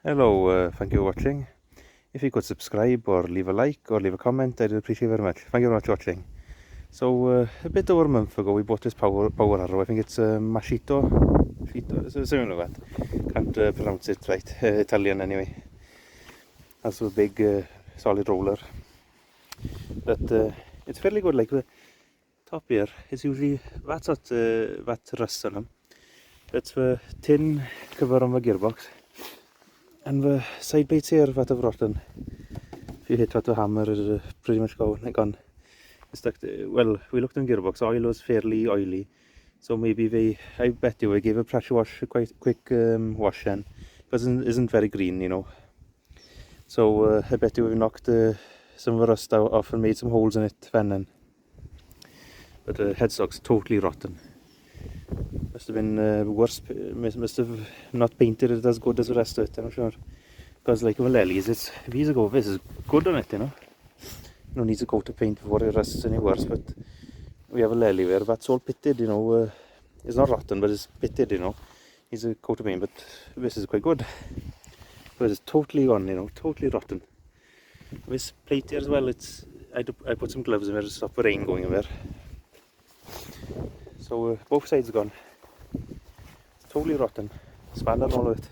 Hello, thank you for watching. If you could subscribe or leave a like or leave a comment, I'd appreciate very much. Thank you very much for watching. So a bit over a month ago we bought this power harrow. I think it's Machio, something like that. Can't pronounce it right, Italian anyway. Has a big solid roller. But it's fairly good, like the top here is usually that rust on them. It's the tin cover on the gearbox. And the side plates here that have rotten. If you hit that with a hammer, it's pretty much gone. It's stuck well, we looked in the gearbox, oil was fairly oily. So maybe I bet you they gave a pressure wash, quite quick wash then. Because it isn't very green, you know. So I bet you we knocked some of the rust off and made some holes in it then. But the headstock's totally rotten. Must have been worse, must have not painted it as good as the rest of it, I'm sure. Because like with lilies, it's years ago, this is good on it, you know. No need to coat of paint before it rusts any worse, but we have a lily where that's all pitted, you know. It's not rotten, but it's pitted, you know. Needs a coat of paint, but this is quite good. But it's totally gone, you know, totally rotten. This plate here as well, I put some gloves in there to stop the rain going in there. So both sides are gone. It's totally rotten. Spanner and all of it.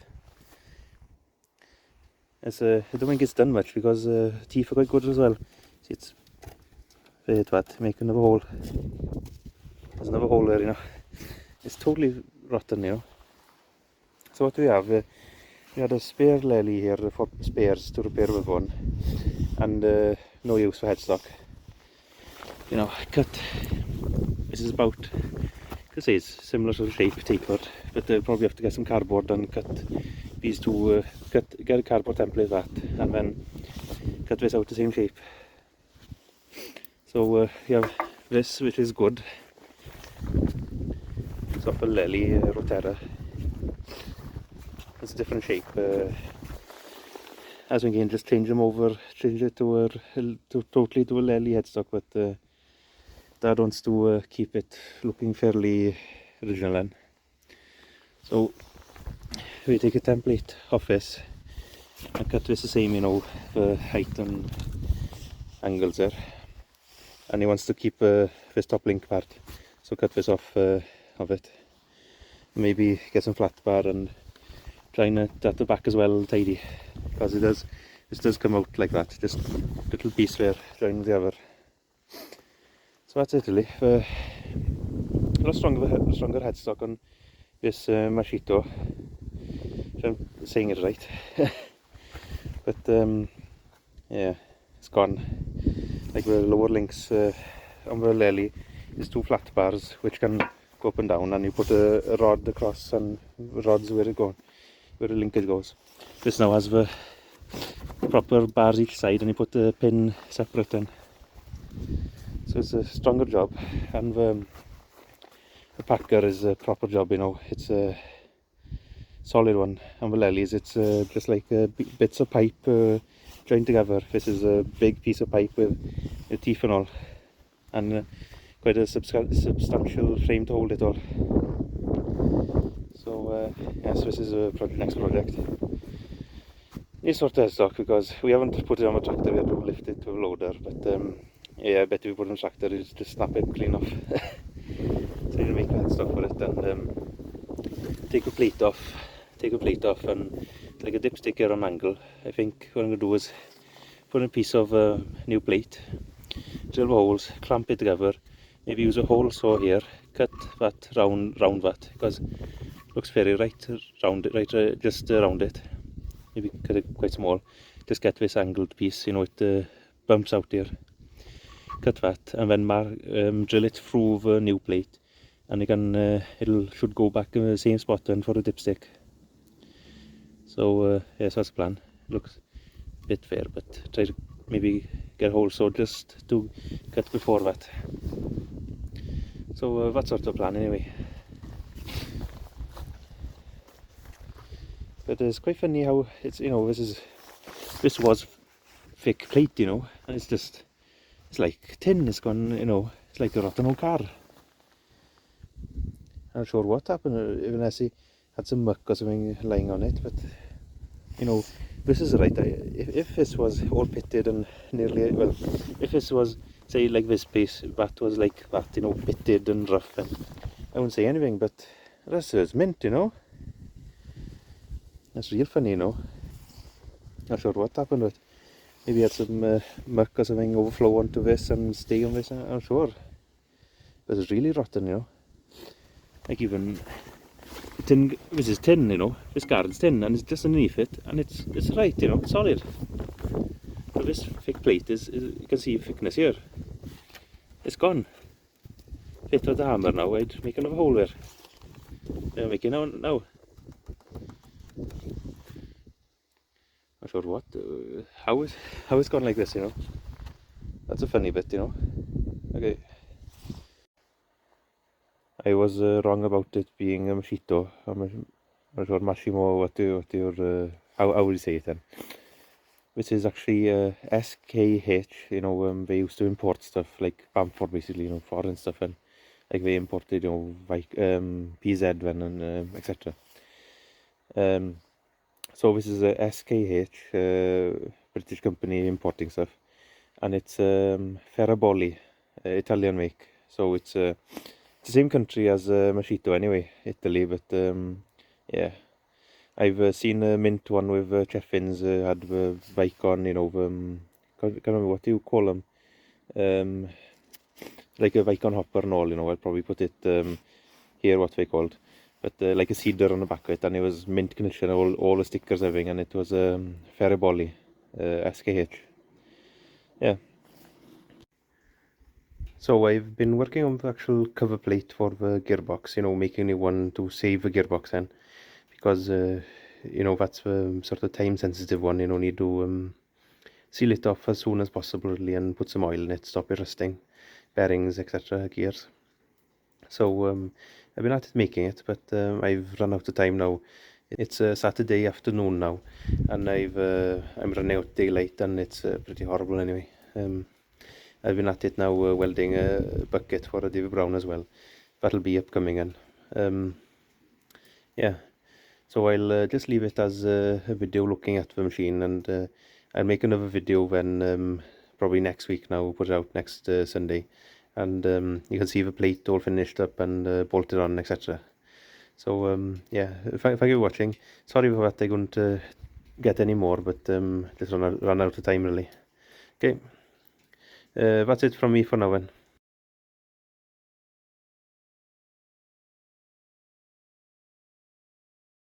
I don't think it's done much because teeth are quite good as well. See, it's make another hole. There's another hole there, you know. It's totally rotten, you know. So what do we have? We had a spare lily here for spares to repair with one, and no use for headstock. You know, cut. This is about, I say it's similar sort of shape, tapered, but probably have to get some cardboard and cut these two, get a cardboard template that, and then cut this out the same shape. So you have this, which is good. It's off a lily rotera. It's a different shape. As we can just change it to totally to a lily headstock, but Dad wants to keep it looking fairly original then. So we take a template of this and cut this the same, you know, the height and angles there. And he wants to keep this top link part, so cut this off of it. Maybe get some flat bar and try and at the back as well tidy, because this does come out like that, just little piece there joining the other. So that's it really. A lot stronger headstock on this Machio, if I'm saying it right. But yeah, it's gone. Like the lower links on the lily is two flat bars which can go up and down, and you put a rod across and rods where the linkage goes. This now has the proper bars each side, and you put the pin separate in. So it's a stronger job, and the packer is a proper job, you know. It's a solid one. And the lilies, it's just like bits of pipe joined together. This is a big piece of pipe with teeth and all, and quite a substantial frame to hold it all. So yes, this is a next project. Needs sort of headstock because we haven't put it on the tractor. We had to lift it to a loader, but yeah, I bet if we put it on the tractor, it's just snap it clean off. So you need to make a headstock for it, and take a plate off, and like a dipstick here on angle. I think what I'm going to do is put in a piece of new plate, drill the holes, clamp it together, maybe use a hole saw here, cut that round that, because it looks very right round it, just around it. Maybe cut it quite small, just get this angled piece, you know, it bumps out here. Cut that, and then drill it through the new plate, and it should go back in the same spot then for the dipstick. So yes, that's the plan. Looks a bit fair, but try to maybe get a hole saw just to cut before that. So that's sort of the plan anyway. But it's quite funny how it's, you know, this was thick plate, you know, and it's like tin. It's gone, you know, it's like a rotten old car. I'm not sure what happened, even as he had some muck or something lying on it, but you know, this is right. If this was all pitted and nearly, well, if this was, say, like this piece, that was like that, you know, pitted and rough, and I wouldn't say anything, but this is mint, you know. That's real funny, you know. Not sure what happened with it. Maybe had some muck or something overflow onto this and stay on this, I'm not sure. But it's really rotten, you know. Like even tin, this is tin, you know. This garden's tin, and it's just underneath it, and it's right, you know, solid. But this thick plate is you can see thickness here. It's gone. Fit with the hammer now, I'd make another hole there. I'm making now. Not sure what, how it's gone like this, you know. That's a funny bit, you know. Okay. I was wrong about it being a Machito. I'm not sure Machimo, how would you say it then? Which is actually SKH, you know, they used to import stuff like Bamford basically, you know, foreign stuff, and like they imported, you know, like PZ then and etc. So this is a SKH, British company importing stuff, and it's Feraboli, Italian make. So it's the same country as Machito anyway, Italy, but yeah. I've seen a mint one with Cheffins had the Vicon, you know, can't remember what do you call them, like a Vicon hopper and all, you know. I'll probably put it here what they called, but like a cedar on the back of it, and it was mint condition, all the stickers, everything, and it was Feraboli, SKH, yeah. So I've been working on the actual cover plate for the gearbox, you know, making a new one to save the gearbox then, because you know, that's the sort of time sensitive one, you know, need to seal it off as soon as possible really, and put some oil in it, stop it rusting, bearings, etc., gears. So I've been at it making it, but I've run out of time now. It's Saturday afternoon now, and I'm running out daylight, and it's pretty horrible anyway. I've been at it now welding a bucket for a David Brown as well. That'll be upcoming, and yeah. So I'll just leave it as a video looking at the machine, and I'll make another video when probably next week now, put it out next Sunday, and you can see the plate all finished up and bolted on, etc. So yeah, thank you for watching. Sorry for that I couldn't get any more, but just run out of time really. Okay, that's it from me for now then.